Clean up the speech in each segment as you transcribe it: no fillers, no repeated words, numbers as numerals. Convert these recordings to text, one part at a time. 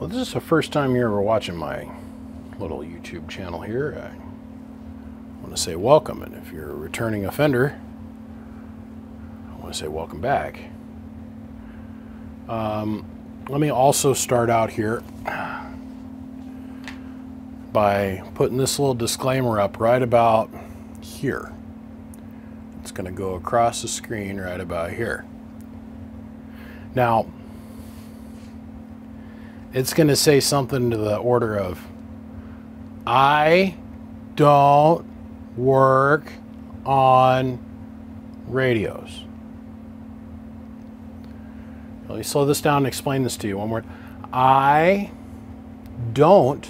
Well, this is the first time you're ever watching my little YouTube channel here. I want to say welcome, and if you're a returning offender, I want to say welcome back. Let me also start out here by putting this little disclaimer up right about here. It's going to go across the screen right about here. Now, it's going to say something to the order of, I don't work on radios. Let me slow this down and explain this to you. One word. I don't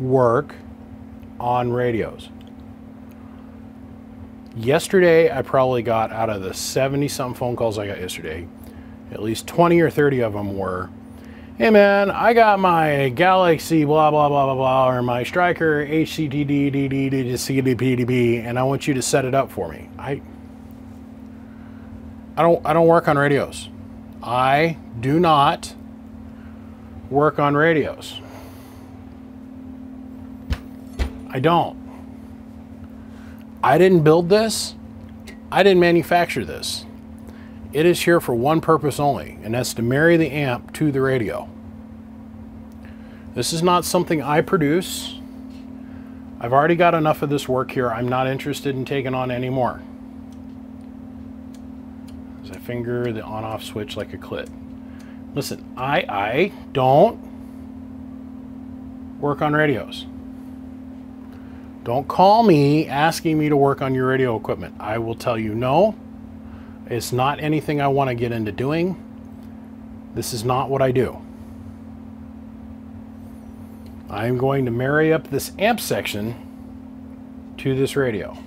work on radios. Yesterday, I probably got, out of the 70-something phone calls I got yesterday, at least 20 or 30 of them were, hey man, I got my Galaxy blah blah blah blah blah, or my Striker HCTDDDDCDPDB, and I want you to set it up for me. I don't work on radios. I do not work on radios. I don't. I didn't build this. I didn't manufacture this. It is here for one purpose only, and that's to marry the amp to the radio. This is not something I produce. I've already got enough of this work here. I'm not interested in taking on any more. As I finger the on-off switch like a clit. Listen, I don't work on radios. Don't call me asking me to work on your radio equipment. I will tell you no. It's not anything I want to get into doing. This is not what I do. I'm going to marry up this amp section to this radio.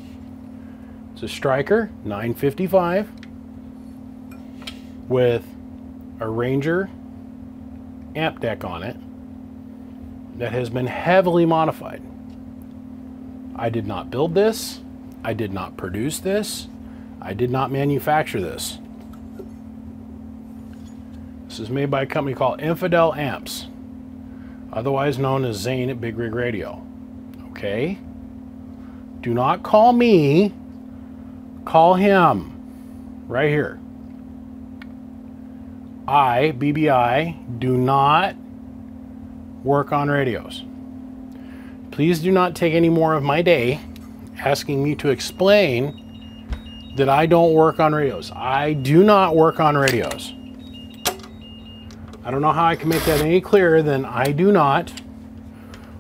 It's a Striker 955 with a Ranger amp deck on it that has been heavily modified. I did not build this. I did not produce this. I did not manufacture this. This is made by a company called Infidel Amps, otherwise known as Zane at Big Rig Radio. Okay? Do not call me. Call him. Right here. I, BBI, do not work on radios. Please do not take any more of my day asking me to explain that I don't work on radios. I do not work on radios. I don't know how I can make that any clearer than I do not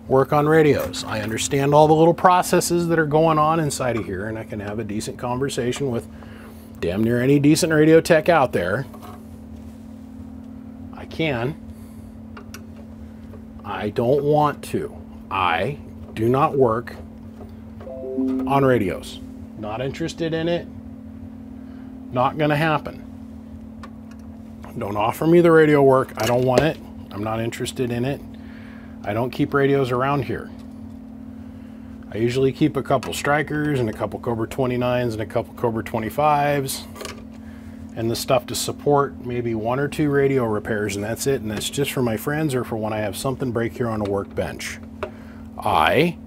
work on radios. I understand all the little processes that are going on inside of here, and I can have a decent conversation with damn near any decent radio tech out there. I can. I don't want to. I do not work on radios. Not interested in it. Not going to happen. Don't offer me the radio work. I don't want it. I'm not interested in it. I don't keep radios around here. I usually keep a couple Strikers and a couple Cobra 29s and a couple Cobra 25s and the stuff to support maybe one or two radio repairs, and that's it. And that's just for my friends or for when I have something break here on a workbench. I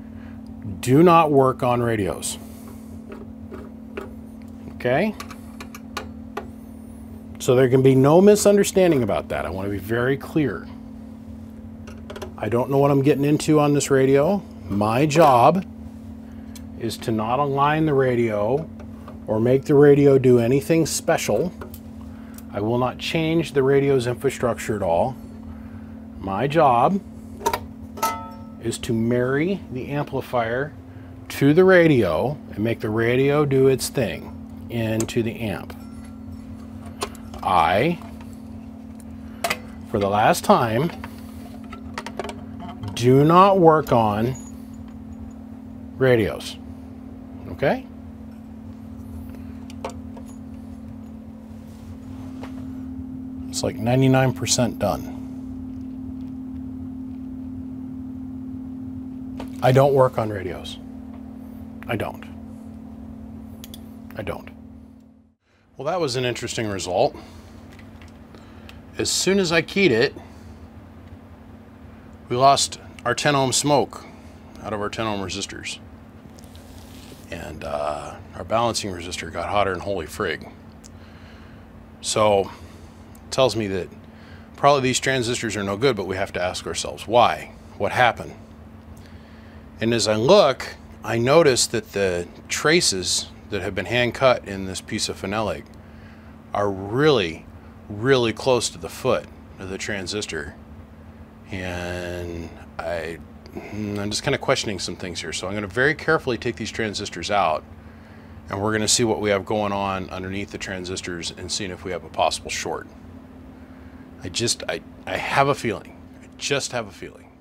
do not work on radios. Okay? So there can be no misunderstanding about that. I want to be very clear. I don't know what I'm getting into on this radio. My job is to not align the radio or make the radio do anything special. I will not change the radio's infrastructure at all. My job is to marry the amplifier to the radio and make the radio do its thing into the amp. I, for the last time, do not work on radios. Okay? It's like 99% done. I don't work on radios. I don't. Well, that was an interesting result. As soon as I keyed it, we lost our 10 ohm smoke out of our 10 ohm resistors. And our balancing resistor got hotter than holy frig. So it tells me that probably these transistors are no good, but we have to ask ourselves why? What happened? And as I look, I notice that the traces that have been hand cut in this piece of phenolic are really, really close to the foot of the transistor. And I'm just kind of questioning some things here. So I'm going to very carefully take these transistors out, and we're going to see what we have going on underneath the transistors and seeing if we have a possible short. I have a feeling. I just have a feeling.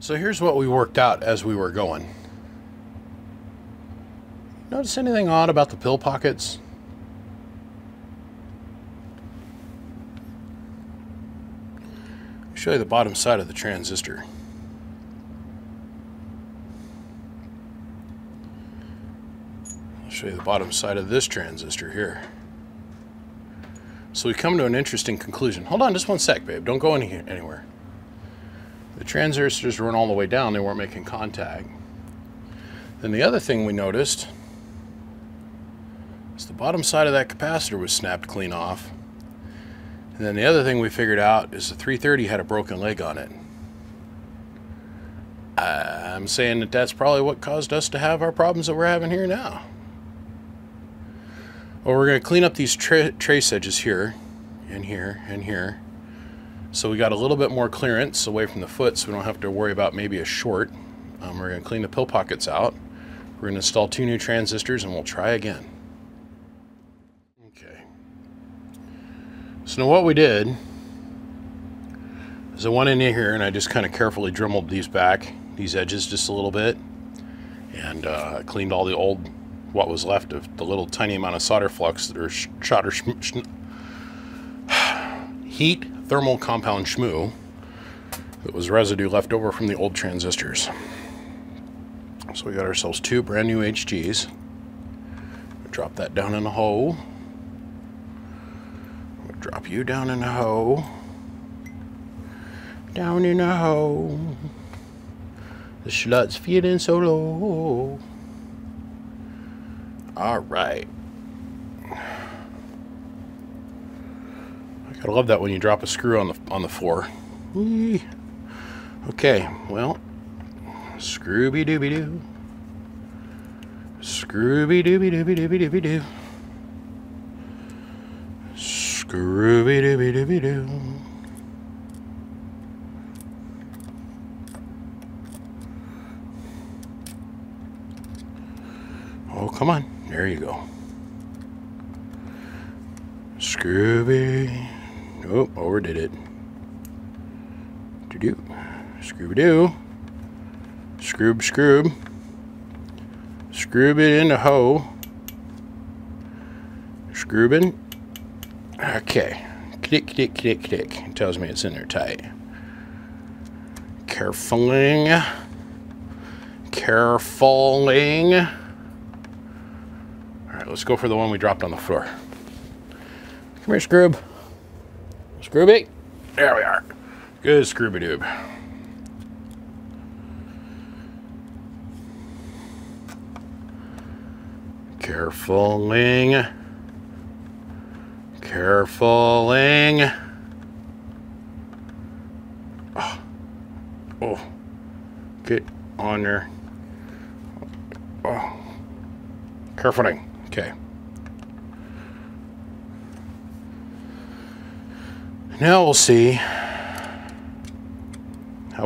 So here's what we worked out as we were going. Notice anything odd about the pill pockets? I'll show you the bottom side of the transistor. I'll show you the bottom side of this transistor here. So we come to an interesting conclusion. Hold on just one sec, babe. Don't go anywhere. The transistors weren't all the way down. They weren't making contact. Then the other thing we noticed is the bottom side of that capacitor was snapped clean off. And then the other thing we figured out is the 330 had a broken leg on it. I'm saying that that's probably what caused us to have our problems that we're having here now. Well, we're going to clean up these trace edges here, and here, and here. So we got a little bit more clearance away from the foot, so we don't have to worry about maybe a short. We're going to clean the pill pockets out. We're going to install 2 new transistors, and we'll try again. Okay. So now what we did is I went in here and I just kind of carefully dremeled these edges just a little bit, and cleaned all the old, what was left of the little tiny amount of solder flux or heat thermal compound shmoo that was residue left over from the old transistors. So we got ourselves 2 brand new HGs. Drop that down in the hole. Drop you down in the hole. Down in the hole. The slut's feeling so low. All right. I love that when you drop a screw on the floor. Whee. Okay, well, scrooby dooby doo, scrooby dooby dooby dooby dooby doo, scrooby dooby dooby doo. Oh, come on, there you go. Scrooby. Oh, overdid it. Do-do. Scrooby-doo. Scroob, scroob. Scroob it in the hole. Scroobing. Okay. Click, click, click, click. It tells me it's in there tight. Carefully. Carefully. All right, let's go for the one we dropped on the floor. Come here, Scroob. Scrooby. There we are. Good Scrooby-doob. Carefully. Carefully. Oh. Oh. Get on there. Oh. Carefully. Okay. Now we'll see how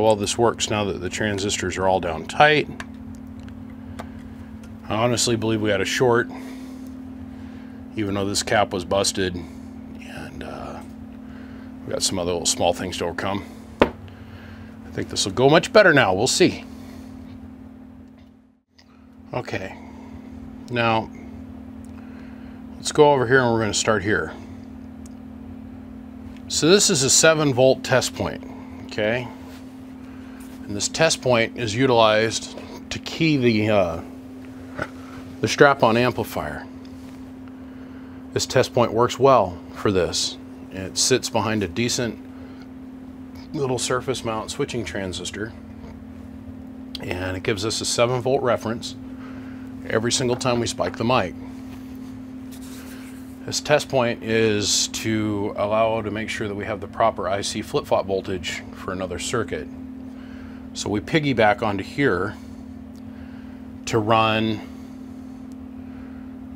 well this works now that the transistors are all down tight. I honestly believe we had a short, even though this cap was busted, and we got some other little small things to overcome. I think this will go much better now. We'll see. Okay, now let's go over here and we're going to start here. So this is a 7-volt test point, okay? And this test point is utilized to key the strap-on amplifier. This test point works well for this. It sits behind a decent little surface mount switching transistor, and it gives us a 7-volt reference every single time we spike the mic. This test point is to allow to make sure that we have the proper IC flip-flop voltage for another circuit. So we piggyback onto here to run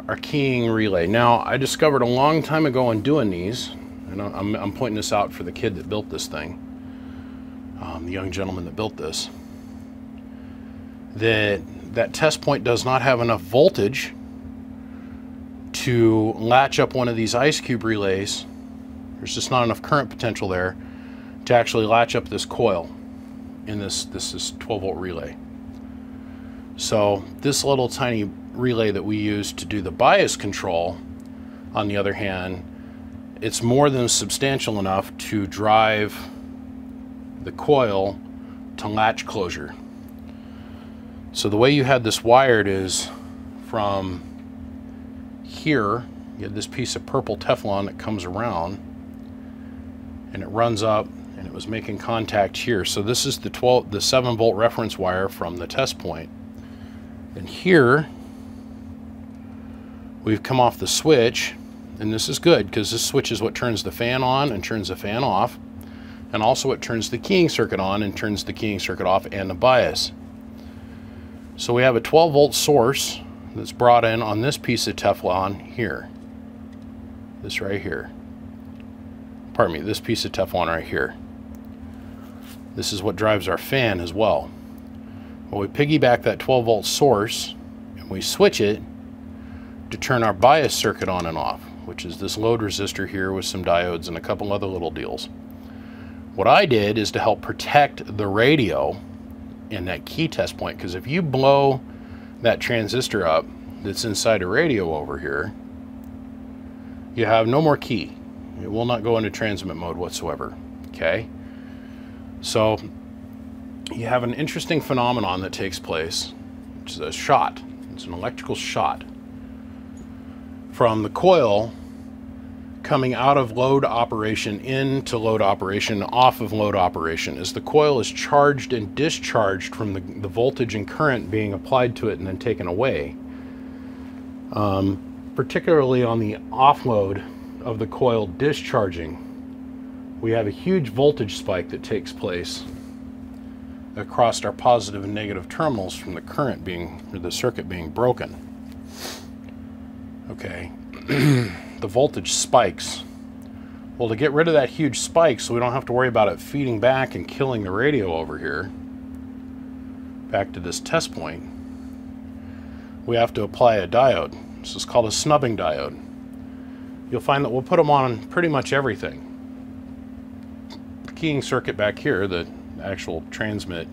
our keying relay. Now, I discovered a long time ago in doing these, and I'm pointing this out for the kid that built this thing, the young gentleman that built this, that test point does not have enough voltage to latch up one of these ice cube relays. There's just not enough current potential there to actually latch up this coil in this is 12-volt relay. So this little tiny relay that we use to do the bias control, on the other hand, it's more than substantial enough to drive the coil to latch closure. So the way you had this wired is from here, you have this piece of purple Teflon that comes around and it runs up, and it was making contact here. So this is the 7-volt reference wire from the test point. And here we've come off the switch, and this is good because this switch is what turns the fan on and turns the fan off, and also it turns the keying circuit on and turns the keying circuit off and the bias. So we have a 12-volt source that's brought in on this piece of Teflon here. This right here. Pardon me, this piece of Teflon right here. This is what drives our fan as well. Well, we piggyback that 12-volt source and we switch it to turn our bias circuit on and off, which is this load resistor here with some diodes and a couple other little deals. What I did is to help protect the radio in that key test point, because if you blow that transistor up that's inside a radio over here, you have no more key. It will not go into transmit mode whatsoever. Okay? So you have an interesting phenomenon that takes place, which is a shot. It's an electrical shot from the coil coming out of load operation into load operation, off of load operation, as the coil is charged and discharged from the voltage and current being applied to it and then taken away. Particularly on the offload of the coil discharging, we have a huge voltage spike that takes place across our positive and negative terminals from the current being, or the circuit being broken. Okay. The voltage spikes. Well, to get rid of that huge spike so we don't have to worry about it feeding back and killing the radio over here, back to this test point, we have to apply a diode. This is called a snubbing diode. You'll find that we'll put them on pretty much everything. The keying circuit back here, the actual transmit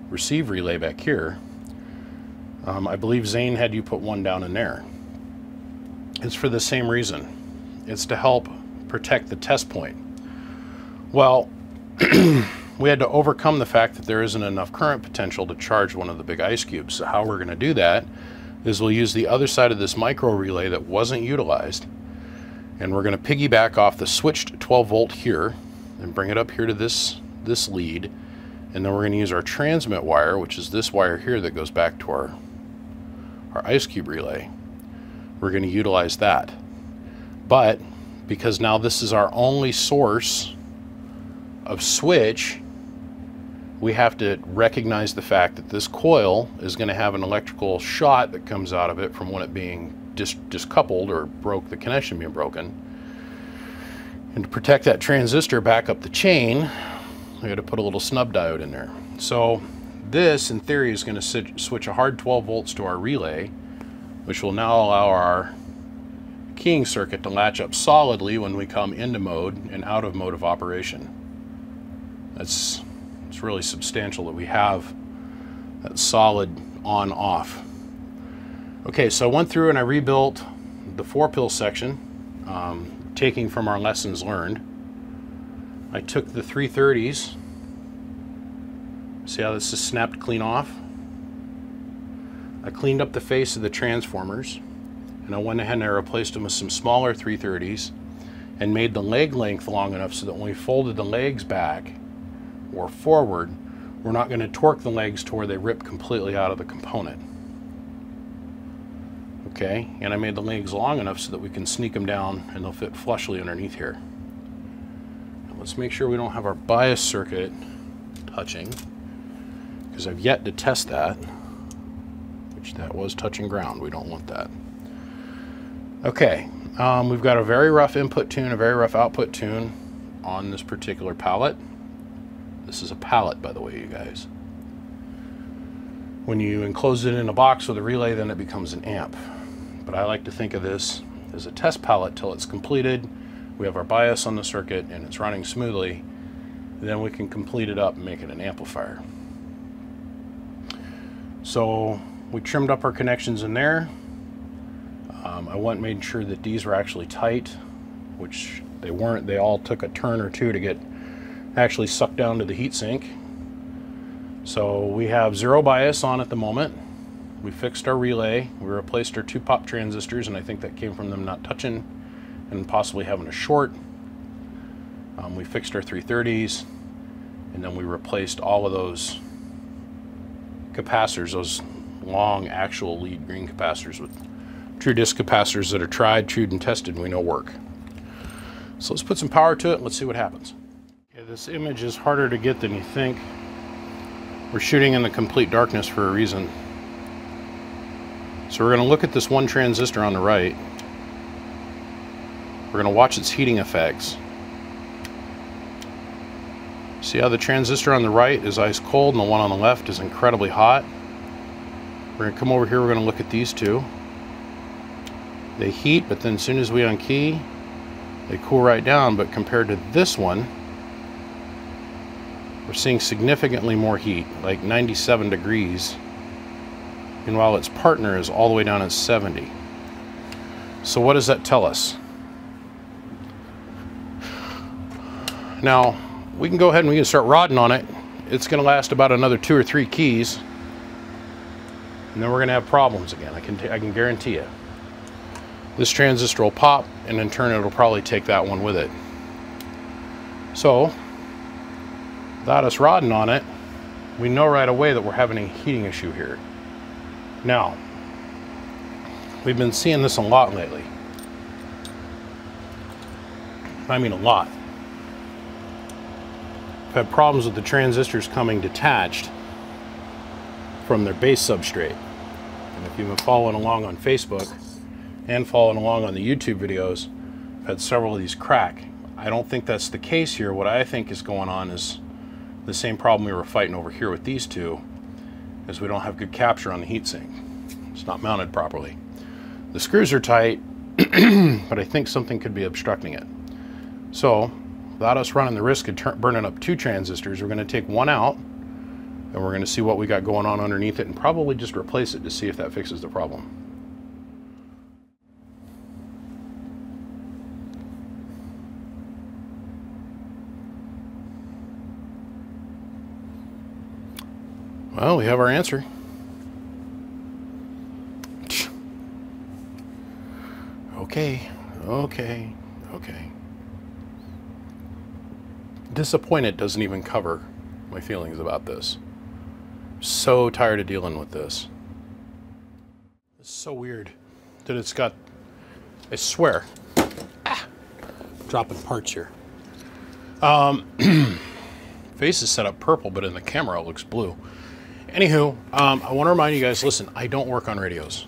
receive relay back here, I believe Zane had you put one down in there. It's for the same reason. It's to help protect the test point. Well, we had to overcome the fact that there isn't enough current potential to charge one of the big ice cubes. So how we're going to do that is we'll use the other side of this micro relay that wasn't utilized, and we're going to piggyback off the switched 12-volt here and bring it up here to this lead, and then we're going to use our transmit wire, which is this wire here that goes back to our ice cube relay. We're going to utilize that. But because now this is our only source of switch, we have to recognize the fact that this coil is going to have an electrical shot that comes out of it from when it being discoupled or broke, the connection being broken. And to protect that transistor back up the chain, we had to put a little snub diode in there. So this, in theory, is going to switch a hard 12 volts to our relay, which will now allow our keying circuit to latch up solidly when we come into mode and out of mode of operation. It's really substantial that we have that solid on-off. Okay, so I went through and I rebuilt the 4-pill section, taking from our lessons learned. I took the 330s. See how this is snapped clean off? I cleaned up the face of the transformers, and I went ahead and I replaced them with some smaller 330s and made the leg length long enough so that when we folded the legs back or forward, we're not going to torque the legs to where they rip completely out of the component. Okay, and I made the legs long enough so that we can sneak them down and they'll fit flushly underneath here. Now let's make sure we don't have our bias circuit touching, because I've yet to test that, which that was touching ground. We don't want that. Okay, we've got a very rough input tune, a very rough output tune on this particular pallet. This is a pallet, by the way, you guys. When you enclose it in a box with a relay, then it becomes an amp. But I like to think of this as a test pallet till it's completed. We have our bias on the circuit and it's running smoothly. Then we can complete it up and make it an amplifier. So we trimmed up our connections in there. I went and made sure that these were actually tight, which they weren't. They all took a turn or two to get actually sucked down to the heatsink. So we have 0 bias on at the moment. We fixed our relay. We replaced our 2 pop transistors, and I think that came from them not touching and possibly having a short. We fixed our 330s, and then we replaced all of those capacitors, those long actual lead green capacitors, with true disc capacitors that are tried, true, and tested, and we know work. So let's put some power to it and let's see what happens. Okay, this image is harder to get than you think. We're shooting in the complete darkness for a reason. So we're going to look at this one transistor on the right. We're going to watch its heating effects. See how the transistor on the right is ice cold and the one on the left is incredibly hot? We're going to come over here, we're going to look at these two. They heat, but then as soon as we unkey, they cool right down. But compared to this one, we're seeing significantly more heat, like 97 degrees. And while its partner is all the way down at 70. So what does that tell us? Now, we can go ahead and we can start rodding on it. It's going to last about another 2 or 3 keys. And then we're going to have problems again. I can guarantee you. This transistor will pop, and in turn it'll probably take that one with it. So, without us rodding on it, we know right away that we're having a heating issue here. Now, we've been seeing this a lot lately. I mean a lot. I've had problems with the transistors coming detached from their base substrate. And if you've been following along on Facebook and following along on the YouTube videos, I've had several of these crack. I don't think that's the case here. What I think is going on is the same problem we were fighting over here with these two, is we don't have good capture on the heatsink. It's not mounted properly. The screws are tight, but I think something could be obstructing it. So, without us running the risk of burning up 2 transistors, we're going to take one out, and we're going to see what we got going on underneath it, and probably just replace it to see if that fixes the problem. Well, we have our answer. Okay. Disappointed doesn't even cover my feelings about this. I'm so tired of dealing with this. It's so weird that it's got, I swear, dropping parts here. Face is set up purple, but in the camera it looks blue. Anywho, I want to remind you guys, listen, I don't work on radios.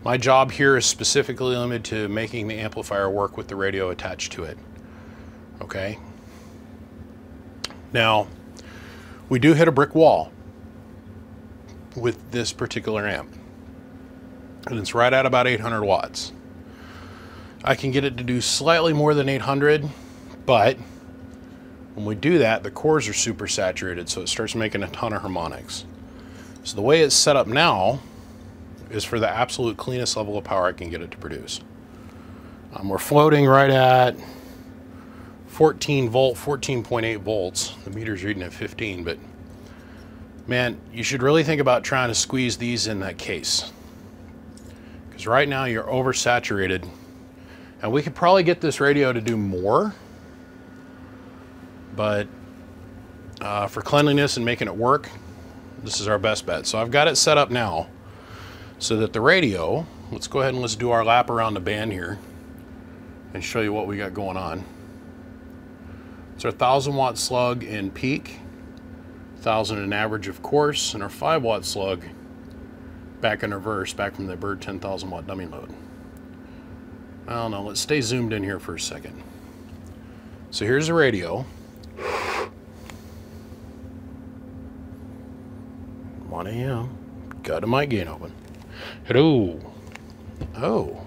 My job here is specifically limited to making the amplifier work with the radio attached to it. Okay? Now, we do hit a brick wall with this particular amp. And it's right at about 800 watts. I can get it to do slightly more than 800, but when we do that, the cores are super saturated, so it starts making a ton of harmonics. So the way it's set up now is for the absolute cleanest level of power I can get it to produce. We're floating right at 14.8 volts. The meter's reading at 15, but man, you should really think about trying to squeeze these in that case. Because right now you're oversaturated And we could probably get this radio to do more, but for cleanliness and making it work, this is our best bet. So I've got it set up now so that the radio, let's go ahead and let's do our lap around the band here and show you what we got going on. It's our 1000 watt slug in peak, 1000 in average of course, and our 5 watt slug back in reverse, back from the Bird 10,000 watt dummy load. Well, no, let's stay zoomed in here for a second. So here's the radio. 1 AM. Got a mic gain open. Hello. Oh.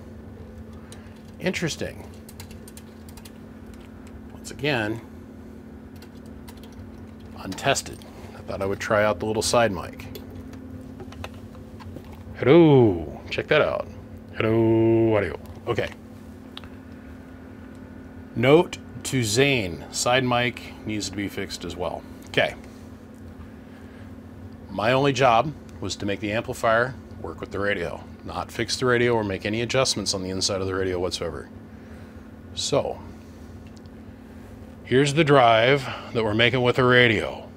Interesting. Once again, untested. I thought I would try out the little side mic. Hello. Check that out. Hello. Audio. Okay. Note to Zane, side mic needs to be fixed as well. Okay. My only job was to make the amplifier work with the radio, not fix the radio or make any adjustments on the inside of the radio whatsoever. So, here's the drive that we're making with the radio.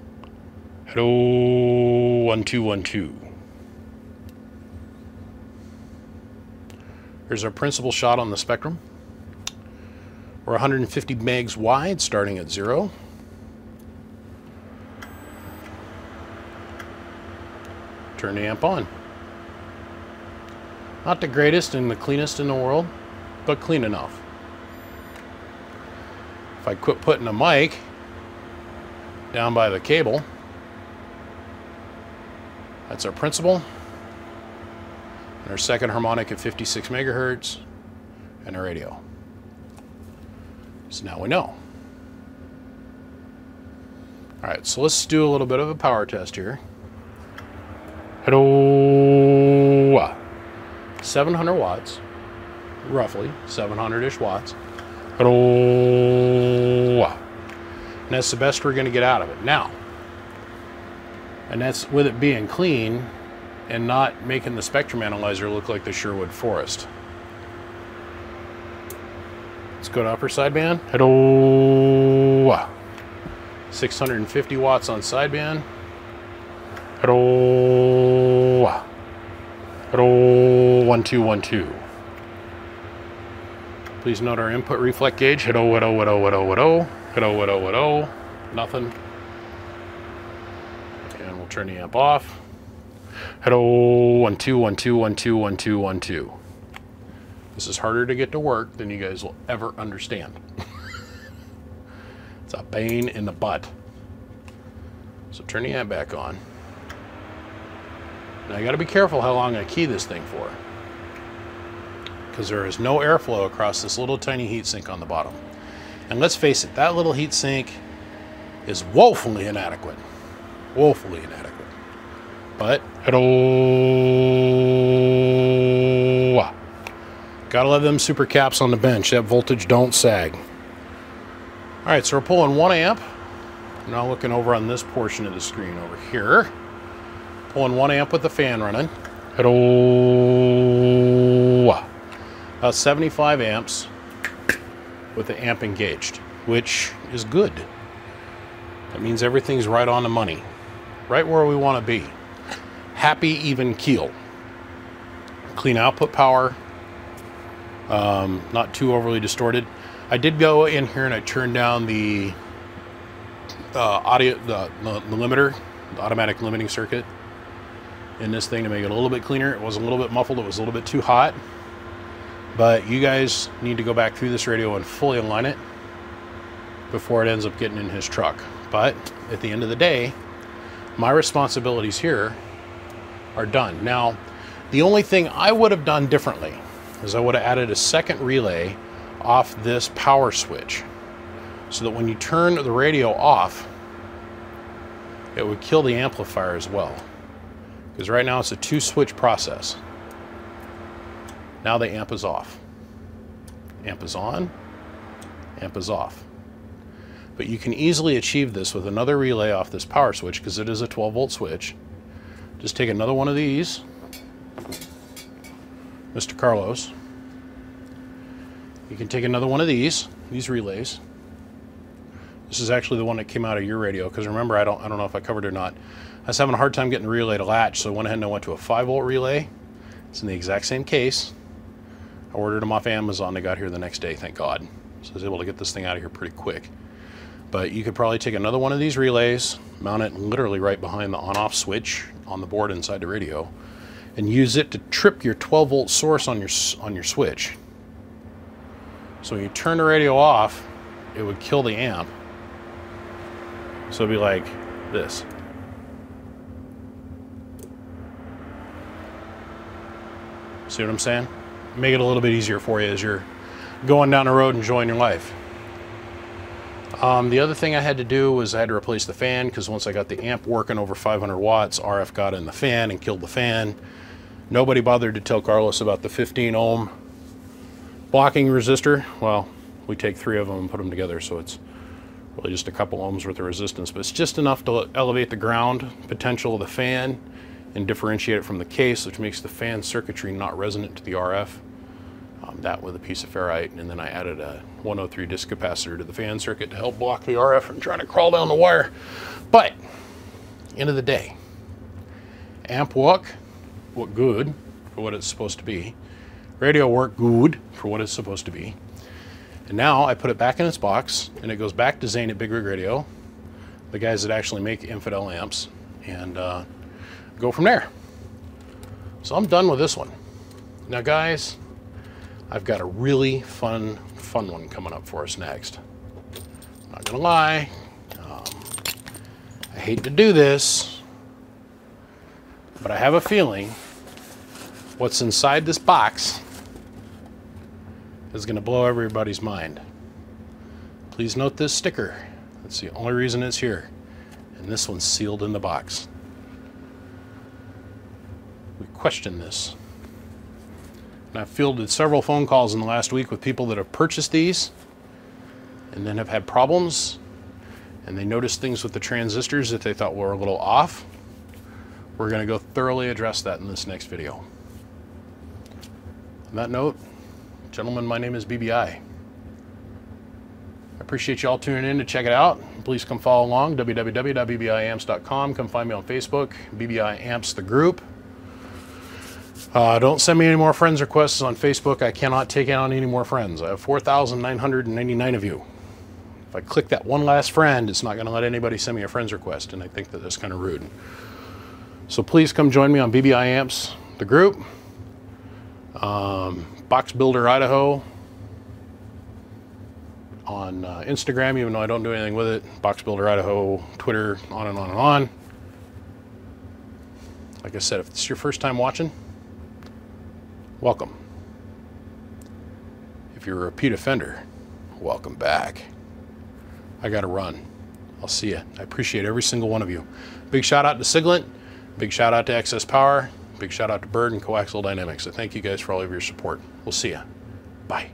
Hello, 1212. Here's our principal shot on the spectrum. We're 150 megs wide, starting at 0. Turn the amp on. Not the greatest and the cleanest in the world, but clean enough. If I quit putting a mic down by the cable, that's our principal, and our second harmonic at 56 megahertz, and our radio. So now we know. All right, so let's do a little bit of a power test here. Hello. 700 watts, roughly 700-ish watts. Hello. And that's the best we're going to get out of it now. And that's with it being clean and not making the spectrum analyzer look like the Sherwood Forest. Let's go to upper sideband. Hello. 650 watts on sideband. Hello. Hello. 1212. Please note our input reflect gauge. Hello, hello, hello, hello, hello. Hello, hello, hello. Nothing. And we'll turn the amp off. Hello. 1212121212. This is harder to get to work than you guys will ever understand. It's a pain in the butt. So turn the amp back on. Now you got to be careful how long I key this thing for, because there is no airflow across this little tiny heatsink on the bottom. And let's face it, that little heatsink is woefully inadequate. Woefully inadequate. But, hello. Gotta love them super caps on the bench. That voltage don't sag. All right, so we're pulling 1 amp. Now looking over on this portion of the screen over here. Pulling 1 amp with the fan running. Hello. About 75 amps with the amp engaged, which is good. That means everything's right on the money. Right where we want to be. Happy, even keel. Clean output power. Not too overly distorted. I did go in here and I turned down the audio, the limiter, the automatic limiting circuit in this thing to make it a little bit cleaner. It was a little bit muffled. It was a little bit too hot. But you guys need to go back through this radio and fully align it before it ends up getting in his truck. But at the end of the day, my responsibilities here are done. Now, the only thing I would have done differently is I would have added a second relay off this power switch so that when you turn the radio off, it would kill the amplifier as well. Because right now it's a 2-switch process. Now the amp is off. Amp is on, amp is off. But you can easily achieve this with another relay off this power switch because it is a 12-volt switch. Just take another one of these, Mr. Carlos. You can take another one of these relays. This is actually the one that came out of your radio, because remember, I don't know if I covered it or not. I was having a hard time getting the relay to latch, so I went ahead and I went to a 5-volt relay. It's in the exact same case. I ordered them off Amazon. They got here the next day, thank God. So I was able to get this thing out of here pretty quick. But you could probably take another one of these relays, mount it literally right behind the on-off switch on the board inside the radio, and use it to trip your 12-volt source on your switch. So when you turn the radio off, it would kill the amp. So it'd be like this. See what I'm saying? Make it a little bit easier for you as you're going down the road enjoying your life. The other thing I had to do was I had to replace the fan, because once I got the amp working over 500 watts, RF got in the fan and killed the fan. Nobody bothered to tell Carlos about the 15 ohm blocking resistor. Well, we take 3 of them and put them together, so it's really just a couple ohms worth of resistance, but it's just enough to elevate the ground potential of the fan and differentiate it from the case, which makes the fan circuitry not resonant to the RF. That with a piece of ferrite, and then I added a 103 disc capacitor to the fan circuit to help block the RF from trying to crawl down the wire. But end of the day, amp work good for what it's supposed to be. Radio work good for what it's supposed to be. And now I put it back in its box, and it goes back to Zane at Big Rig Radio, the guys that actually make Infidel amps, and go from there. So I'm done with this one. Now guys, I've got a really fun one coming up for us next. Not gonna lie, I hate to do this, but I have a feeling what's inside this box is gonna blow everybody's mind. Please note this sticker. That's the only reason it's here. And this one's sealed in the box. We question this. And I've fielded several phone calls in the last week with people that have purchased these and then have had problems, and they noticed things with the transistors that they thought were a little off. We're going to go thoroughly address that in this next video. On that note, gentlemen, my name is BBI. I appreciate you all tuning in to check it out. Please come follow along, www.bbiamps.com. Come find me on Facebook, BBI Amps the group. Don't send me any more friends requests on Facebook. I cannot take on any more friends. I have 4,999 of you. If I click that one last friend, it's not going to let anybody send me a friends request, and I think that that's kind of rude. So please come join me on BBI Amps, the group. Box Builder Idaho on Instagram, even though I don't do anything with it. Box Builder Idaho, Twitter, on and on and on. Like I said, if it's your first time watching, welcome. If you're a repeat offender, welcome back. I gotta run. I'll see you. I appreciate every single one of you. Big shout out to Siglant. Big shout out to Excess Power. Big shout out to Bird and Coaxial Dynamics. I thank you guys for all of your support. We'll see you. Bye.